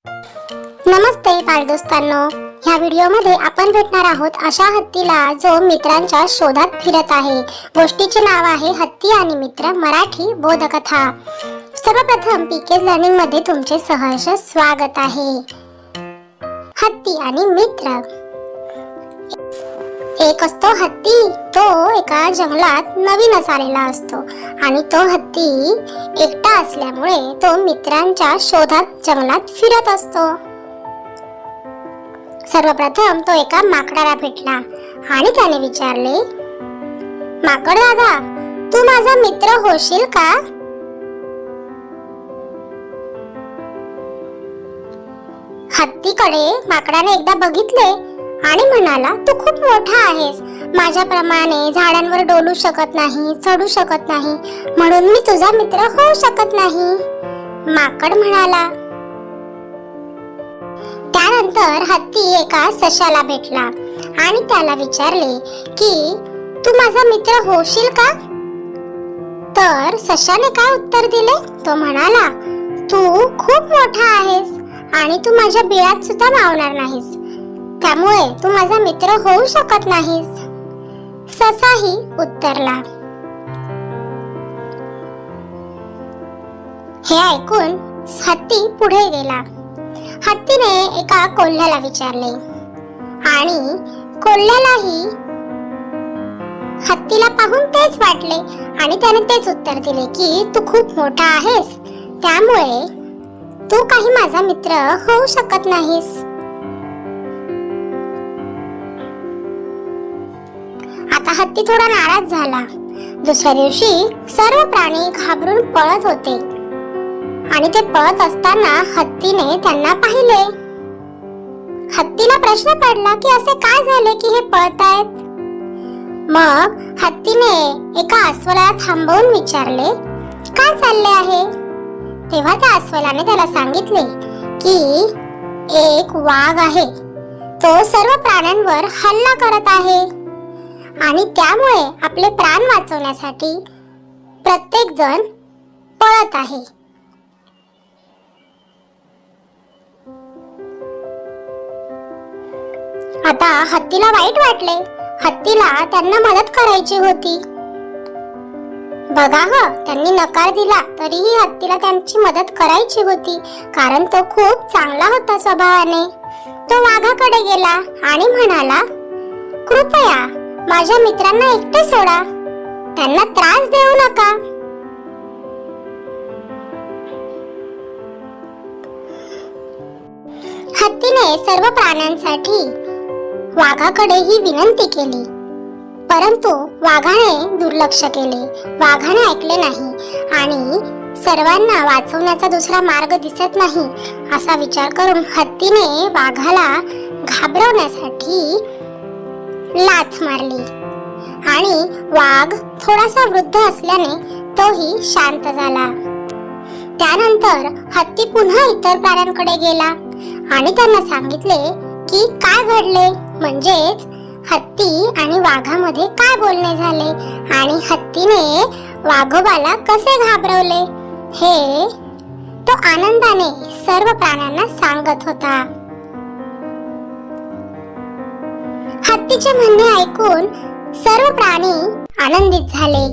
नमस्ते बालदोस्तांनो, ह्या व्हिडिओमध्ये आपण भेटणार आहोत अशा हत्तीला जो मित्रांच्या शोधात फिरत आहे। गोष्टीचे नाव आहे हत्ती आणि मित्र, मराठी बोधकथा। सर्वप्रथम पीके लर्निंग मध्ये तुमचे सहर्ष स्वागत आहे। हत्ती आणि मित्र। एक असतो हत्ती, तो एका जंगलात नवीनच आलेला असतो आणि तो हत्ती एकटा असल्यामुळे तो मित्रांच्या शोधात जंगलात फिरत असतो। सर्वप्रथम तो एका माकडाला भेटला आणि त्याने विचारले, माकड दादा, तू माझा मित्र होशील का? हत्तीकडे माकडाने एकदा बघितले आणि म्हणाला, तू खूप मोठा आहेस, माझ्याप्रमाणे झाडांवर डोलू शकत नाही, चढू शकत नाही, म्हणून मी तुझा मित्र होऊ शकत नाही। माकड म्हणाला। त्यानंतर हत्ती एका सशाला भेटला आणि त्याला विचारले की तू माझा मित्र होशील का? तर सशाने काय उत्तर दिले? तो म्हणाला, तू खूप मोठा आहेस आणि तू माझ्या बिळात सुद्धा मावणार नाहीस, त्यामुळे तू माझा मित्र होऊ शकत नाहीस। ससाही उत्तरला। हे ऐकून हत्ती पुढे गेला। हत्तीने एका कोल्ह्याला विचारले आणि कोल्ह्यालाही हत्तीला पाहून तेच वाटले आणि त्याने तेच उत्तर दिले की तू खूप मोठा आहेस, त्यामुळे तू काही माझा मित्र होऊ शकत नाहीस। आता हत्ती थोडा नाराज झाला। दुसऱ्या दिवशी सर्व प्राणी घाबरून पळत होते आणि ते पळत असताना हत्तीने त्यांना पाहिले। हत्तीला प्रश्न पडला की असे काय झाले की हे पळतायत? मग हत्तीने एका अस्वलाला थांबवून विचारले, काय चालले आहे? तेव्हा त्या अस्वलाने त्याला सांगितले की एक वाघ आहे, तो सर्व प्राण्यांवर हल्ला करत आहे आणि त्यामुळे आपले प्राण वाचवण्यासाठी प्रत्येक जण पळत आहे। आता हत्तीला वाईट वाटले। हत्तीला त्यांना मदत करायची होती। बघा त्यांनी नकार दिला तरीही हत्तीला त्यांची मदत करायची होती, कारण तो खूप चांगला होता स्वभावाने। तो वाघाकडे गेला आणि म्हणाला, कृपया माझ्या मित्रांना एकटे सोडा, त्यांना त्रास देऊ नका। हत्तीने सर्व प्राण्यांसाठी वाघाकडे ही विनंती केली, परंतु वाघाने दुर्लक्ष केले। वाघाने ऐकले नाही आणि सर्वांना वाचवण्याचा दुसरा मार्ग दिसत नाही असा विचार करून हत्तीने वाघाला घाबरवण्यासाठी लाथ मारली आणि वाघ थोडासा वृद्ध असल्याने तोही शांत झाला। त्यानंतर हत्ती पुन्हा इतर प्राण्यांकडे गेला आणि त्यांना सांगितले की काय घडले, म्हणजेच हत्ती आणि वाघामध्ये काय बोलणे झाले आणि हत्तीने वाघोबाला कसे घाबरवले हे तो आनंदाने सर्व प्राण्यांना सांगत होता। हत्तीचे म्हणणे ऐकून सर्व प्राणी आनंदित झाले।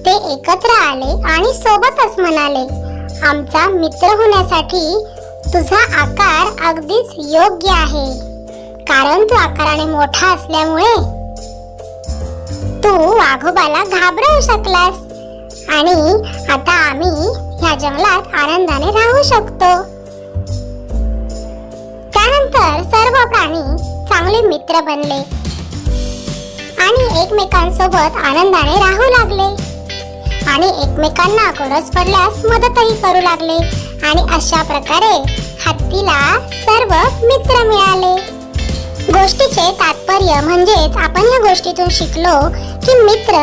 ते एकत्र आले आणि सोबतच म्हणाले, आमचा मित्र होण्यासाठी तुझा आकार अगदीच योग्य आहे, कारण तू आकाराने मोठा असल्यामुळे तू वाघोबाला घाबरवू शकलास आणि आता आम्ही ह्या जंगलात आनंदाने राहू शकतो। त्यानंतर सर्व प्राणी चांगले मित्र बनले आणि एकमेकांसोबत आनंदाने राहू लागले आणि एकमेकांना गरज पडल्यास मदतही करू लागले आणि अशा प्रकारे हत्तीला सर्व मित्र मिळाले। गोष्टीचे तात्पर्य म्हणजेच आपण या गोष्टीतून शिकलो की मित्र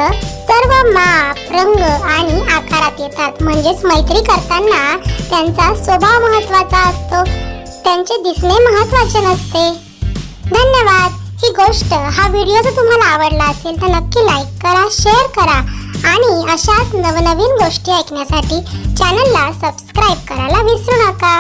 सर्व माप, रंग आणि आकारात येतात। म्हणजेच मैत्री करताना त्यांचा स्वभाव महत्त्वाचा असतो, त्यांचे दिसणे महत्त्वाचे नसते। धन्यवाद। ही गोष्ट, हा व्हिडिओ जर तुम्हाला आवडला असेल तर नक्की लाईक करा, शेअर करा आणि अशाच नवनवीन गोष्टी ऐकण्यासाठी चॅनलला सबस्क्राईब करायला विसरू नका।